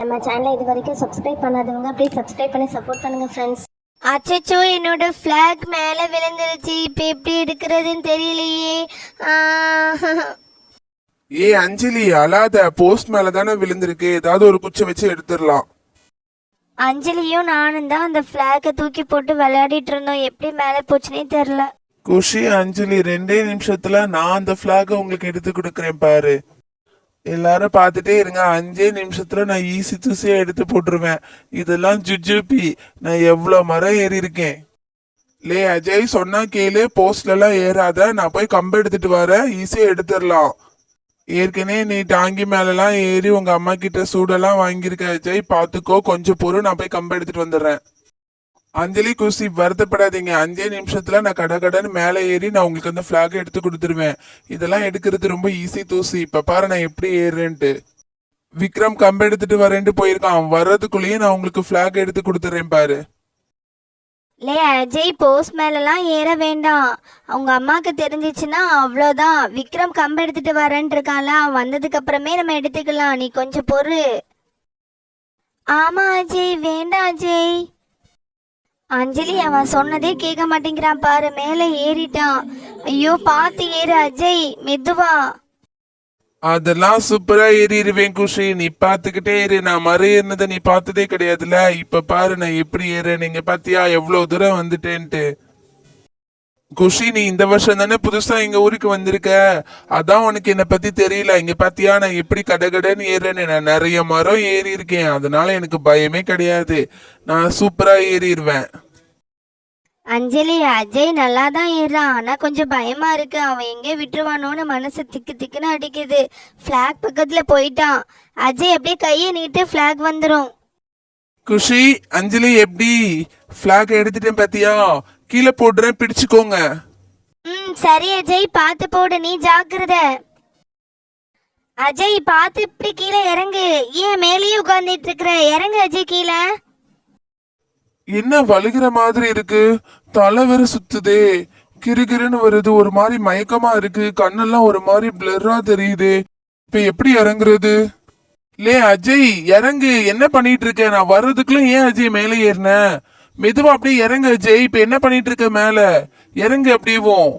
நம்ம சேனலை இது வரைக்கும் சப்ஸ்கிரைப் பண்ணாதவங்க ப்ளீஸ் சப்ஸ்கிரைப் பண்ணி சப்போர்ட் பண்ணுங்க ஃப்ரெண்ட்ஸ். அச்சச்சோ, என்னோட ஃப்ளாக் மேலே விழுந்துருச்சு. இப்போ எப்படி எடுக்கிறதுன்னு தெரியலையே. அஞ்சலி அழாத, போஸ்ட் மேல தானே விழுந்திருக்கு, ஏதாவது ஒரு குச்சி வச்சு எடுத்துடலாம். அஞ்சலியும் நானும் தான் அந்த ஃப்ளாகை தூக்கி போட்டு விளையாடிட்டு இருந்தோம். எப்படி மேலே போச்சுன்னே தெரில. குஷி அஞ்சலி 2 நிமிஷத்துல நான் அந்த பிளாக உங்களுக்கு எடுத்து கொடுக்குறேன் பாரு. எல்லாரும் பார்த்துட்டே இருங்க, 5 நிமிஷத்துல நான் ஈஸி தூசியா எடுத்து போட்டுருவேன். இதெல்லாம் ஜுஜுபி, நான் எவ்வளவு மரம் ஏறி இருக்கேன். லே அஜய், சொன்னா கேளு, போஸ்ட்ல எல்லாம் ஏறாத, நான் போய் கம்பு எடுத்துட்டு வரேன், ஈஸியா எடுத்துடலாம். ஏற்கனவே நீ டாங்கி மேலெல்லாம் ஏறி உங்க அம்மா கிட்ட சூடெல்லாம் வாங்கியிருக்க அஜய், பாத்துக்கோ, கொஞ்சம் பொறு, நான் போய் கம்பு எடுத்துட்டு வந்துடுறேன். அஞ்சலி குஷி வருத்தப்படாதீங்க, 5 நிமிஷத்துல நான் கடன்னு மேலே ஏறி நான் உங்களுக்கு அந்த பிளாக் எடுத்து கொடுத்துருவேன். இதெல்லாம் எடுக்கிறது ரொம்ப ஈஸி தூசி. இப்ப பாரு நான் எப்படி ஏறுறேன்ட்டு. விக்ரம் கம்பு எடுத்துட்டு வரேன்ட்டு போயிருக்கான், வர்றதுக்குள்ளேயே நான் உங்களுக்கு பிளாக் எடுத்து கொடுத்துறேன் பாரு. லே அஜய், போஸ்ட் மேலெல்லாம் ஏற வேண்டாம். அவங்க அம்மாவுக்கு தெரிஞ்சிச்சுன்னா அவ்வளோதான். விக்ரம் கம்பு எடுத்துட்டு வரேன்னு இருக்கான்ல, அவன் வந்ததுக்கு அப்புறமே நம்ம எடுத்துக்கலாம். நீ கொஞ்சம் பொறு. ஆமா அஜய், வேண்டாம் அஜய். அஞ்சலி, அவன் சொன்னதே கேட்க மாட்டேங்கிறான் பாரு, மேலே ஏறிட்டான். ஐயோ, பார்த்து ஏறு அஜய், மெதுவா. அதெல்லாம் சூப்பரா ஏறிடுவேன் குஷி, நீ பாத்துக்கிட்டே ஏறு. நான் மறு ஏறினதை நீ பார்த்ததே கிடையாதுல, இப்ப பாரு நான் எப்படி ஏறேன். நீங்க பாத்தியா எவ்வளவு தூரம் வந்துட்டேன்ட்டு. குஷி, நீ இந்த வருஷம் தானே புதுசா எங்க ஊருக்கு வந்திருக்க, அதான் உனக்கு என்னை பத்தி தெரியல. இங்க பாத்தியா நான் எப்படி கடன்னு ஏறேன்னு. நான் நிறைய மரம் ஏறி இருக்கேன், அதனால எனக்கு பயமே கிடையாது. நான் சூப்பரா ஏறிடுவேன். அஞ்சலி, அஜய் நல்லா தான் ஏறான், ஆனா கொஞ்சம் பயமா இருக்கு. அவன் எங்கே விட்டுருவானோன்னு மனசு திக்கு திக்குன்னு அடிக்குது. ஃபிளாக் பக்கத்துல போயிட்டான். அஜய் அப்படியே கையை நீட்டு, ஃபிளாக் வந்துடும். குஷி அஞ்சலி, எப்படி பிளாக் எடுத்துட்டேன் பாத்தியா, கீழே போடுறேன், பிடிச்சுக்கோங்க. சரி அஜய், பார்த்து போடு, நீ ஜாக்கிரத. அஜய், பார்த்து இப்படி கீழே இறங்கு. ஏன் மேலேயே உட்கார்ந்துட்டு இருக்கிற? இறங்கு அஜய் கீழே. என்ன வலிக்கிற மாதிரி இருக்கு, தலை வேற சுத்துதே, கிறுகிறுன்னு வருது, ஒரு மாதிரி மயக்கமா இருக்கு, கண்ணெல்லாம் ஒரு மாதிரி பிளர்ரா தெரியுது. இப்ப எப்படி இறங்குறது? லே அஜய், இறங்கு, என்ன பண்ணிட்டு இருக்க? நான் வர்றதுக்குள்ள ஏன் அஜய் மேலே ஏறின? மெதுவா அப்படியே இறங்கு அஜய், இப்ப என்ன பண்ணிட்டு இருக்க? மேல இறங்கு அப்படியேவும்.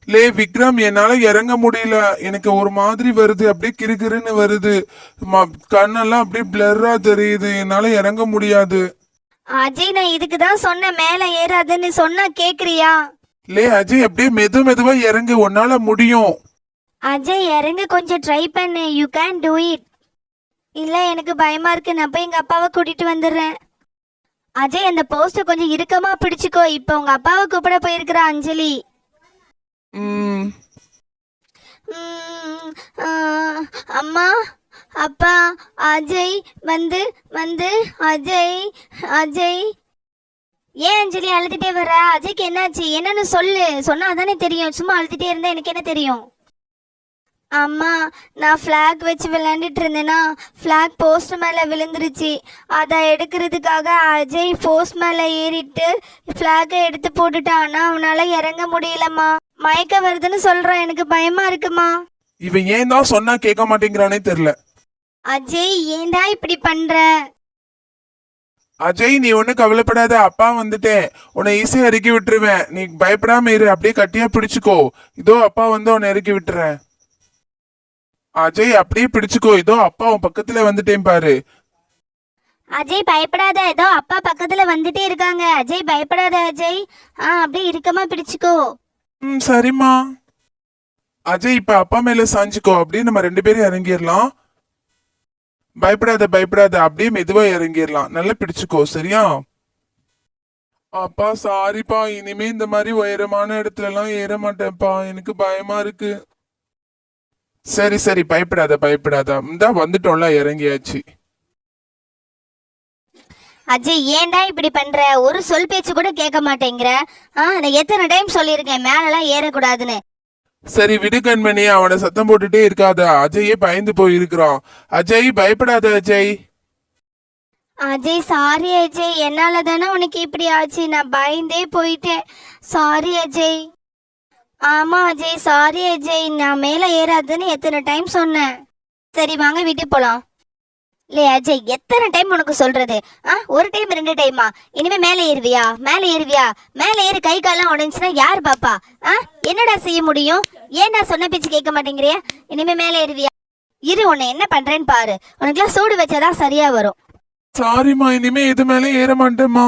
லே விக்ரம், என்னால இறங்க முடியல, எனக்கு ஒரு மாதிரி வருது, அப்படியே கிறுகிறுன்னு வருது, கண்ணெல்லாம் அப்படியே பிளர்ரா தெரியுது, என்னால இறங்க முடியாது. அஜய், நான் இதுக்கு தான் சொன்னேன் மேலே ஏறாதுன்னு. சொன்னா கேக்குறியா? லே அஜய், அப்படியே மெதுவா இறங்கு, உன்னால முடியும். அஜய், இறங்கு, கொஞ்சம் ட்ரை பண்ணு. You can do it. இல்ல, எனக்கு பயமா இருக்கு, நான் போய் எங்க அப்பாவை கூட்டிட்டு வந்துடுறேன். அஜய், அந்த போஸ்ட கொஞ்சம் இறுக்கமா பிடிச்சுக்கோ. இப்ப உங்க அப்பாவை கூப்பிட போயிருக்கிறா அஞ்சலி. அம்மா, அப்பா, அஜய் வந்து வந்து அஜய் அஜய். ஏன் அஞ்சலி அழுதுட்டே வர? அஜய்க்கு என்னாச்சு? என்னன்னு சொல்லு, சொன்னா தானே தெரியும். சும்மா அழுதுட்டே இருந்தா எனக்கு என்ன தெரியும்? அம்மா, நான் ஃப்ளாக் வச்சு விளையாண்டுட்டு இருந்தேன்னா ஃப்ளாக் போஸ்ட் மேலே விழுந்துருச்சு. அதை எடுக்கிறதுக்காக அஜய் போஸ்ட் மேலே ஏறிட்டு ஃப்ளாகை எடுத்து போட்டுட்டான். ஆனால் அவனால இறங்க முடியலம்மா. மயக்க வருதுன்னு சொல்றான், எனக்கு பயமா இருக்குமா. இவன் ஏன் தான் சொன்னா கேட்க மாட்டேங்கிறானே தெரியல. அஜய், ஏன்டா இப்படி பண்ற? அஜய், நீ ஒண்ணு கவலைப்படாத, அப்பா வந்துட்டேன், உன்னை ஈஸியா இறக்கி விட்டுருவேன், நீ பயப்படாம இரு, அப்படியே கட்டியா பிடிச்சுக்கோ. இதோ அப்பா வந்து உன்னை இறக்கி விட்டுறேன். அஜய், அப்படியே பிடிச்சுக்கோ, இதோ அப்பா உன் பக்கத்துல வந்துட்டேன் பாரு. அஜய் பயப்படாத, ஏதோ அப்பா பக்கத்துல வந்துட்டே இருக்காங்க. அஜய் பயப்படாத அஜய். அப்படியே இறுக்கமா பிடிச்சுக்கோ. சரிம்மா. அஜய், இப்ப அப்பா மேல சாஞ்சுக்கோ, அப்படியே நம்ம 2 பேரும் இறங்கிடலாம். பயப்படாத, அப்படியே மெதுவா இறங்கிடலாம். நல்லா பிடிச்சுக்கோ, சரியா? அப்பா சாரிப்பா, இனிமே இந்த மாதிரி உயரமான இடத்துல எல்லாம் ஏற மாட்டேன்ப்பா, எனக்கு பயமா இருக்கு. சரி பயப்படாத, இந்தா வந்துட்டோம்ல, இறங்கியாச்சு. அஜய், ஏன்டா இப்படி பண்ற? ஒரு சொல் பேச்சு கூட கேட்க மாட்டேங்கிற. நான் எத்தனை டைம் சொல்லியிருக்கேன் மேலெல்லாம் ஏறக்கூடாதுன்னு. சரி விடு கண்மணி, அவனை சத்தம் போட்டுட்டே இருக்காத, அஜயே பயந்து போயிருக்கிறான். அஜய் பயப்படாத அஜய். அஜய் சாரி அஜய், என்னால தானே உனக்கு இப்படி ஆச்சு. நான் பயந்தே போயிட்டேன். சாரி அஜய். ஆமா அஜய், சாரி அஜய், நான் மேலே ஏறாதுன்னு எத்தனை டைம் சொன்னேன். சரி வாங்க வீட்டுக்கு போலாம். இல்லையா அஜய், எத்தனை டைம் உனக்கு சொல்றது? ஒரு டைம் 2 டைமா? இனிமே மேலே ஏறுவியா? மேலே ஏறுவியா? மேலே ஏறி கை காலம் உடைஞ்சுன்னா யார் பாப்பா? என்னடா செய்ய முடியும்? ஏன் நான் சொன்ன பேச்சு கேட்க மாட்டேங்கிறியா? இனிமே மேலே ஏறுவியா? இரு, உன்னை என்ன பண்றேன்னு பாரு. உனக்குலாம் சூடு வச்சாதான் சரியா வரும். சாரிம்மா, இனிமே இது மேலே ஏற மாட்டேம்மா.